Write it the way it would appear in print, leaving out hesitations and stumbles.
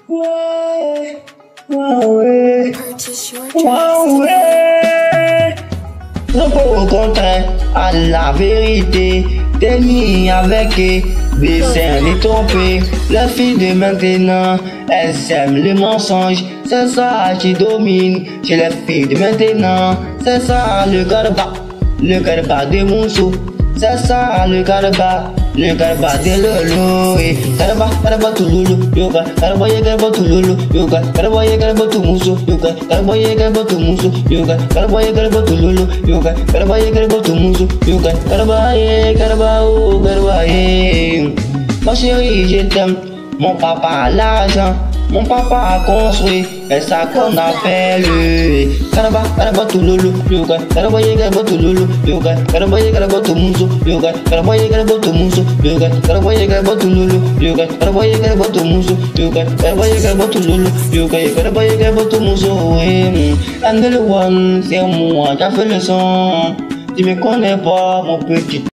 Ouais, ouais, Purchase your ouais. Non pas au contraire, à la vérité, t'es mis avec des scènes et trompés. Les filles de maintenant, elles aiment les mensonges. C'est ça qui domine chez les filles de maintenant. C'est ça le garba de Moussou. C'est ça le garba de Lolo. Garba to Lolo, yoga. Garba to Lolo, yoga. Garba to Moussou, yoga. Garba to Moussou, yoga. Garba to Lolo, yoga. Garba to Moussou, yoga. Garba. Ma chérie, je t'aime. Mon papa a l'argent, mon papa a construit, et ça qu'on appelle Garba to Lolo, yoga. Garba to Lolo, yoga. Garba to Moussou, yoga. Garba to Moussou, yoga. Garba to Lolo, yoga. Garba to Moussou, yoga. Garba to Lolo, yoga. Garba to Moussou, and the one, c'est moi, j'ai fait le son. Tu me connais pas, mon petit.